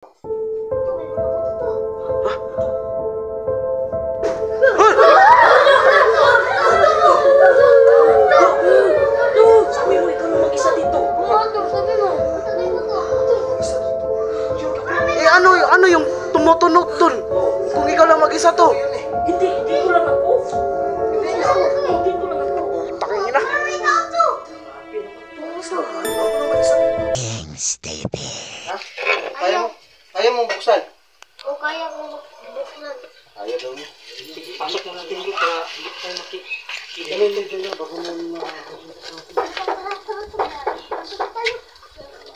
Sabi mo, ikaw lang mag-isa dito. Sabi mo. Ano yung tumutunog dun? Kung ikaw lang mag-isa to. Hindi ko lang ako. Hindi ko lang ako. Taking ina. Kaya mong buksan? O kaya ko buksan. Kaya daw niya. Sige, pasok na natin dito para hindi tayo makikita. Dyan na, baka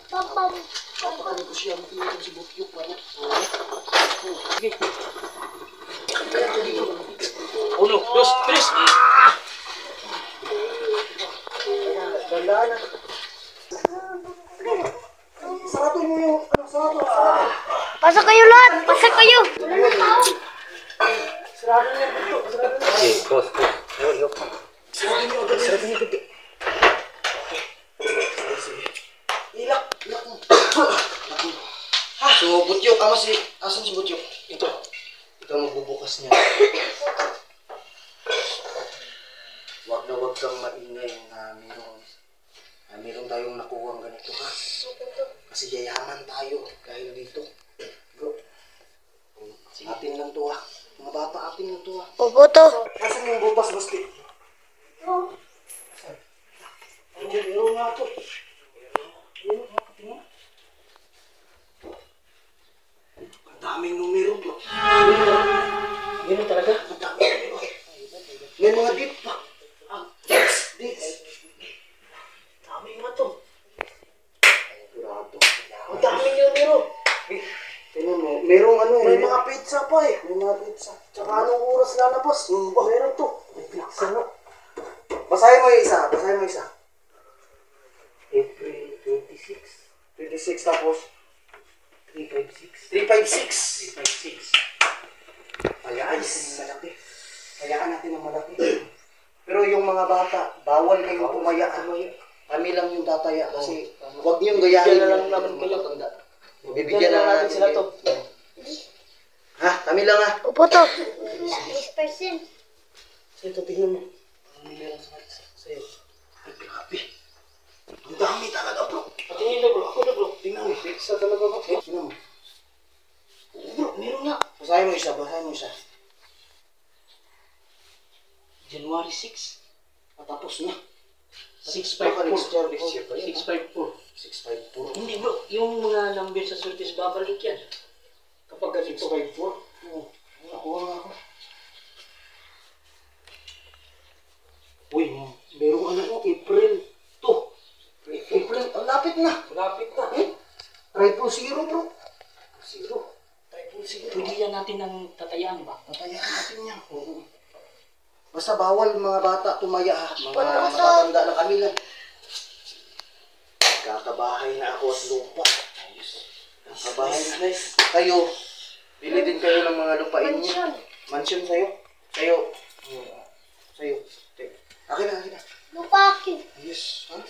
Papam. Papakali ko siya. Makinig si Bukyuk. Sige. 1, 2, 3. Tandaan na. Sarado mo yung... Sarado. Pasok kayo lahat! Pasok kayo! Sarado niya dito. Sarado niya. Okay, boss. Sarado niyo agad. Sarado niyo agad. Ilak. Ilak mo. So, Butyok. Asan si Butyok? Ito. Ikaw magbubukas niya. Wag na wag kang maingay na meron tayong nakuha ng ganito ha. Kasi yayaman tayo dahil dito. Bro. Atin lang to ha. Mga bata atin lang to ha. Opo to. Asan yung butas basti? Meron nga to. Ang daming numero bro. Ganun talaga? Ang daming numero. May mga dip pa. Dates. Daming nga to. Ang daming numero. Tingnan mo, merong may mga pizza pa eh. May mga pizza. Tsaka anong oras lalabas? Meron to. May pizza no. Basahin mo yung isa. April 26. 26 tapos 356. 356. Hayaan malaki. Hayaan natin ng malaki. Pero yung mga bata, bawal kayong tumaya. Kami lang yung tataya kasi huwag niyong gayahin. Bibigyan na lang naman kayo. Bibigyan na natin sila to. Ha? Kami lang ha? Opo to. 10%. So ito, tingnan mo. Ano meron sa'yo? Ay, grabe. Ang dami talaga bro. Patingin na bro. Ako na bro. Tingnan mo, pizza talaga bro. Tingnan mo. Bro, meron nga. Basahin mo isa. January 6. Patapos na. 654. 654. 654. Hindi bro, yung mga number sa surtis babalik yan. Kapag ganito. 654? Oo. Nakuha nga ako. Uy, merong April 2. April, ang lapit na. Malapit na. Triple zero bro. Zero. Pwede yan natin ng tatayaan ba? Tatayaan natin yan. Oo. Basta bawal mga bata tumaya ha. Mga matatanda na kami lang. Kakabahay na ako at lupa. Ayos. Kakabahay na. Kayo, bili din kayo ng mga lupain niyo. Mansion sa'yo. Sa'yo. Akin na. Lupa akin. Ayos. Ha?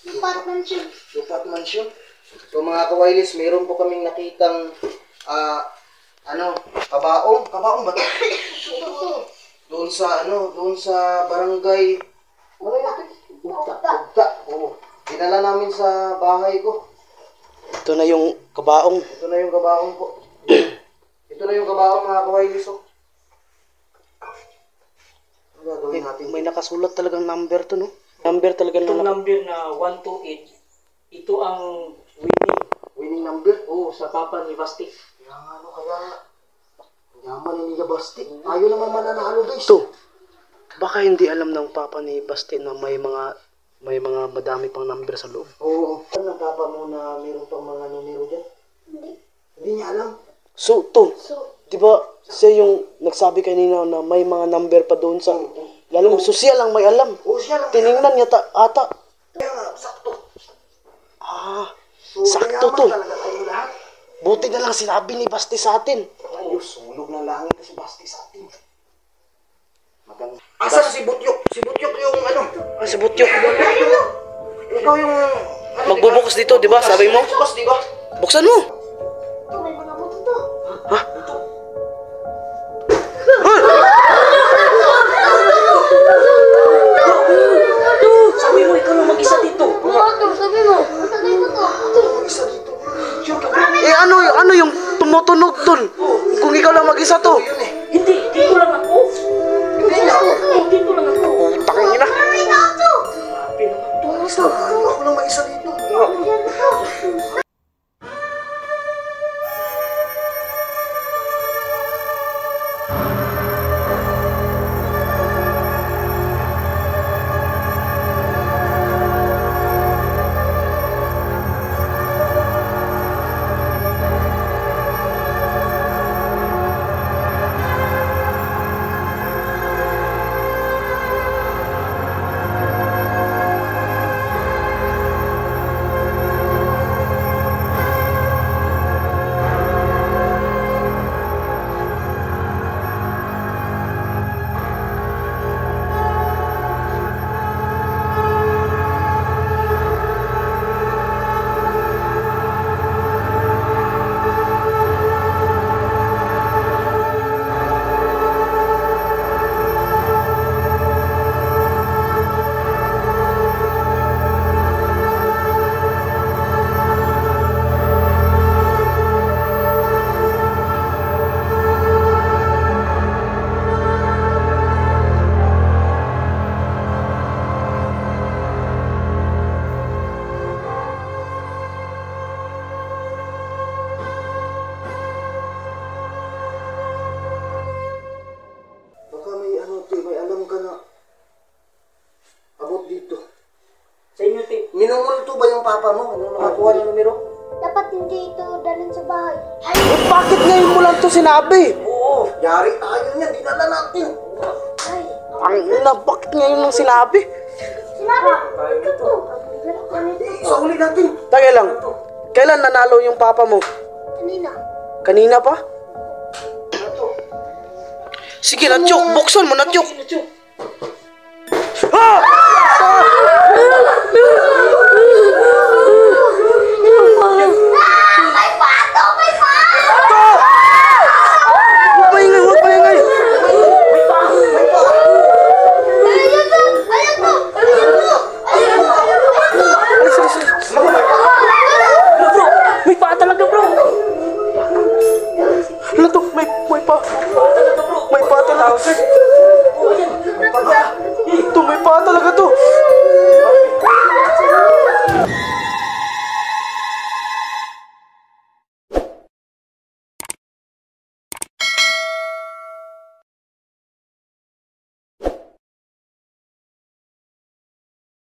Lupa at mansion. Lupa at mansion. So mga kawailis, meron po kaming nakitang kabaong. Kabaong ba ito? Doon sa barangay. Ano natin? Ugta. Oo. Dinala namin sa bahay ko. Ito na yung kabaong. Ito na yung kabaong mga kawailis. Ano gagawin natin? May nakasulat talagang number to, no? Number talaga Itong number na 128, ito ang winning number. Oo, sa papa ni Basti. Kaya yaman ni Basti. Ayaw naman mananalo guys. Ito. Baka hindi alam ng papa ni Basti na may mga madami pang number sa loob. Oo. Alam ng papa mo na mayroon pang mga numero dyan? Hindi niya alam. So, di ba siya yung nagsabi kanina na may mga number pa doon sa... Lalo so siya lang may alam. Siya lang. Tiningnan niya ata. Kaya nga, sakto. So, sakto to. Buti na lang sinabi ni Basti sa atin. Ayos, sunog ng langit na si Basti sa atin. Maganda. Asan si Butyok? Si Butyok yung si Butyok. Ikaw yung... Magbubukas dito, di ba? Sabi mo? Bukas, di ba? Buksan mo. Ano yung tumutunog dun? Kung ikaw lang mag-isa to. Hindi ko lang ako. Hindi ko lang ako. Utang ina. Ay, nato! Grabe naman to. Basta, ako lang mag-isa dito. Nandiyan ito. Baka may ano, te, may alam ka na abot dito. Sa inyo, te. Minumulto ba yung papa mo? Ano nakakuha ng numero? Dapat hindi ito dalhin sa bahay. Bakit ngayon mo lang to sinabi? Oo. Yari tayo niyan, dinala natin. Ay, Ang ina, bakit ngayon lang sinabi? sinabi. Tayo to. Sa uli natin. Tagay lang. Kailan nanalo yung papa mo? Kanina. Kanina pa? Sige na, Chok. Buksan mo na, Chok. Chuk. Ah!